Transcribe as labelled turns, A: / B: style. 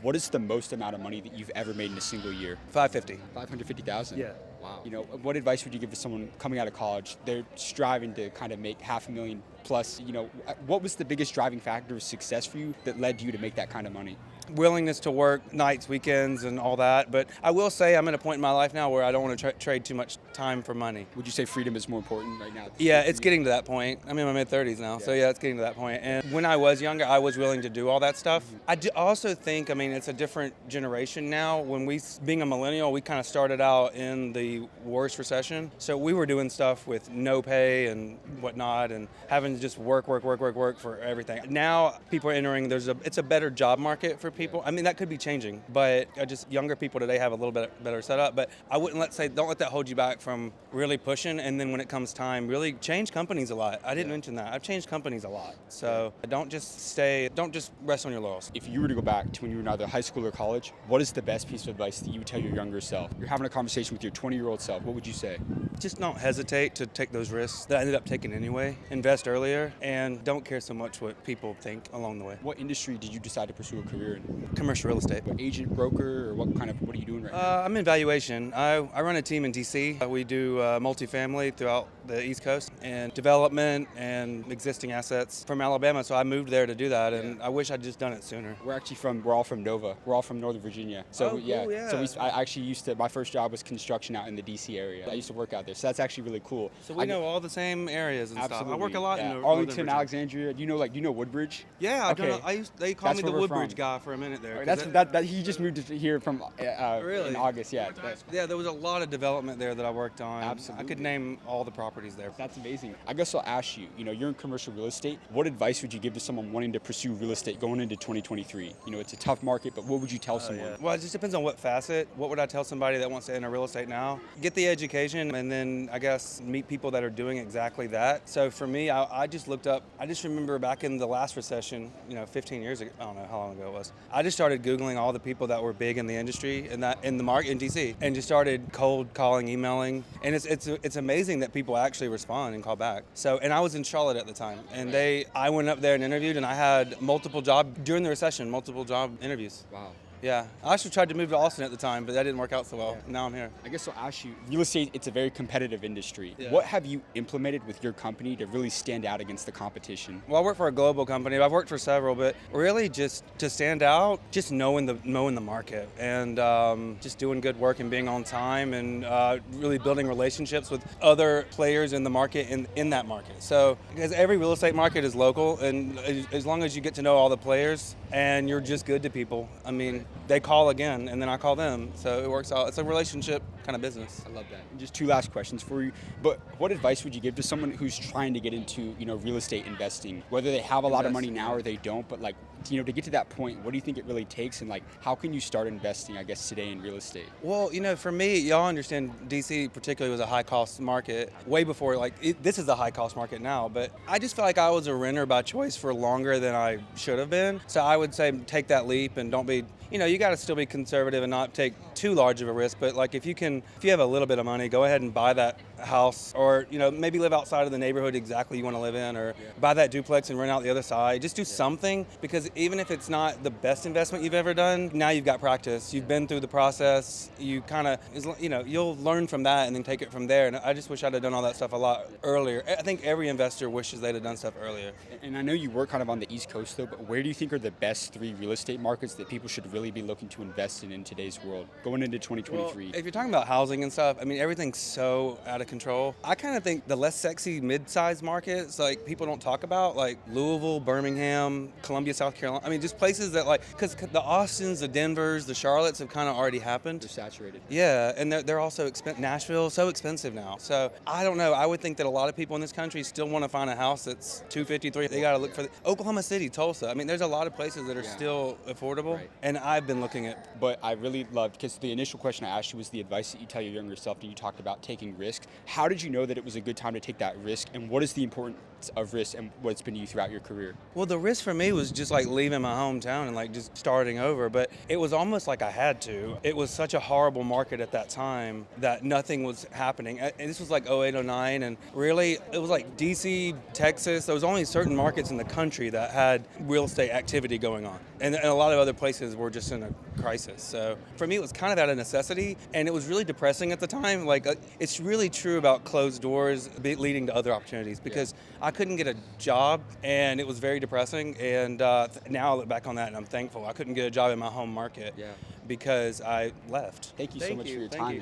A: What is the most amount of money that you've ever made in a single year?
B: 550.
A: 550,000.
B: Yeah.
A: Wow. What advice would you give to someone coming out of college? They're striving to kind of make $500,000 plus. What was the biggest driving factor of success for you that led you to make that kind of money?
B: Willingness to work nights, weekends, and all that. But I will say I'm at a point in my life now where I don't want to trade too much time for money.
A: Would you say freedom is more important right now?
B: Yeah, it's getting to that point. I'm in my mid-30s now, so yeah, it's getting to that point. And when I was younger, I was willing to do all that stuff. I also think, it's a different generation now. When being a millennial, we kind of started out in the worst recession. So we were doing stuff with no pay and whatnot and having to just work for everything. Now people are entering, it's a better job market for people. That could be changing, but just younger people today have a little bit better setup. But I wouldn't don't let that hold you back from really pushing. And then when it comes time, really change companies a lot. I didn't mention that. I've changed companies a lot. So don't just rest on your laurels.
A: If you were to go back to when you were in either high school or college, what is the best piece of advice that you would tell your younger self? You're having a conversation with your 20-year-old self. What would you say?
B: Just don't hesitate to take those risks that I ended up taking anyway. Invest earlier and don't care so much what people think along the way.
A: What industry did you decide to pursue a career in?
B: Commercial real estate.
A: Agent, broker, or what are you doing right now?
B: I'm in valuation. I run a team in DC. We do multifamily throughout the East Coast and development and existing assets from Alabama. So I moved there to do that, and I wish I'd just done it sooner.
A: We're all from Nova. We're all from Northern Virginia. So
B: cool, yeah.
A: So I actually my first job was construction out in the DC area. I used to work out there, so that's actually really cool.
B: So we know all the same areas and
A: absolutely.
B: stuff. I work a lot in
A: Arlington, Alexandria. Do you know Woodbridge?
B: Yeah,
A: okay.
B: They called me the Woodbridge guy for a minute there.
A: He just moved here from
B: really?
A: in August. Yeah.
B: There was a lot of development there that I worked on.
A: Absolutely.
B: I could name all the properties there.
A: That's amazing. I guess I'll ask you. You're in commercial real estate. What advice would you give to someone wanting to pursue real estate going into 2023? It's a tough market, but what would you tell someone?
B: Yeah. Well, it just depends on what facet. What would I tell somebody that wants to enter real estate now? Get the education, and then I guess meet people that are doing exactly that. So for me, I just looked up. I just remember back in the last recession, 15 years ago. I don't know how long ago it was. I just started Googling all the people that were big in the industry in the market in DC, and just started cold calling, emailing, and it's amazing that people actually respond and call back. So, and I was in Charlotte at the time, and I went up there and interviewed, and I had multiple job interviews.
A: Wow.
B: Yeah, I actually tried to move to Austin at the time, but that didn't work out so well. Yeah. Now I'm here.
A: I guess I'll ask you, real estate, it's a very competitive industry.
B: Yeah.
A: What have you implemented with your company to really stand out against the competition?
B: Well, I work for a global company. I've worked for several, but really just to stand out, just knowing the market and just doing good work and being on time and really building relationships with other players in the market in that market. So, because every real estate market is local, and as long as you get to know all the players and you're just good to people, they call again, and then I call them, so it works out. It's a relationship kind of business.
A: I love that. And just two last questions for you. But what advice would you give to someone who's trying to get into, real estate investing? Whether they have a lot of money now or they don't, but to get to that point, what do you think it really takes, and how can you start investing, I guess, today in real estate?
B: Well, for me, y'all understand DC particularly was a high-cost market way before, this is a high-cost market now, but I just feel like I was a renter by choice for longer than I should have been. So I would say take that leap and don't be, you got to still be conservative and not take too large of a risk, but if you have a little bit of money, go ahead and buy that house, or maybe live outside of the neighborhood exactly you want to live in, or buy that duplex and rent out the other side. Just do something, because even if it's not the best investment you've ever done, now you've got practice. You've been through the process. You kind of, you'll learn from that and then take it from there. And I just wish I'd have done all that stuff a lot earlier. I think every investor wishes they'd have done stuff earlier.
A: And I know you work kind of on the East Coast though, but where do you think are the best 3 real estate markets that people should really be looking to invest in today's world going into 2023?
B: Well, if you're talking about housing and stuff, everything's so out of control. I kind of think the less sexy mid-sized markets, people don't talk about, like Louisville, Birmingham, Columbia, South Carolina. Just places that because the Austins, the Denvers, the Charlottes have kind of already happened.
A: They're saturated.
B: Yeah, and they're also expensive. Nashville, so expensive now. So I don't know. I would think that a lot of people in this country still want to find a house that's $253. They got to look for Oklahoma City, Tulsa. There's a lot of places that are still affordable, and I've been looking at.
A: But I really loved, because the initial question I asked you was the advice that you tell your younger self, and you talked about taking risks. How did you know that it was a good time to take that risk, and what is the important of risk and what it's been to you throughout your career?
B: Well, the risk for me was just like leaving my hometown and like just starting over, but it was almost like I had to. It was such a horrible market at that time that nothing was happening. And this was like 08, 09, and really it was like DC, Texas. There was only certain markets in the country that had real estate activity going on. And a lot of other places were just in a crisis. So for me, it was kind of out of necessity, and it was really depressing at the time. Like, it's really true about closed doors leading to other opportunities, because I couldn't get a job, and it was very depressing. And now I look back on that, and I'm thankful. I couldn't get a job in my home market because I left.
A: Thank you so much for your time.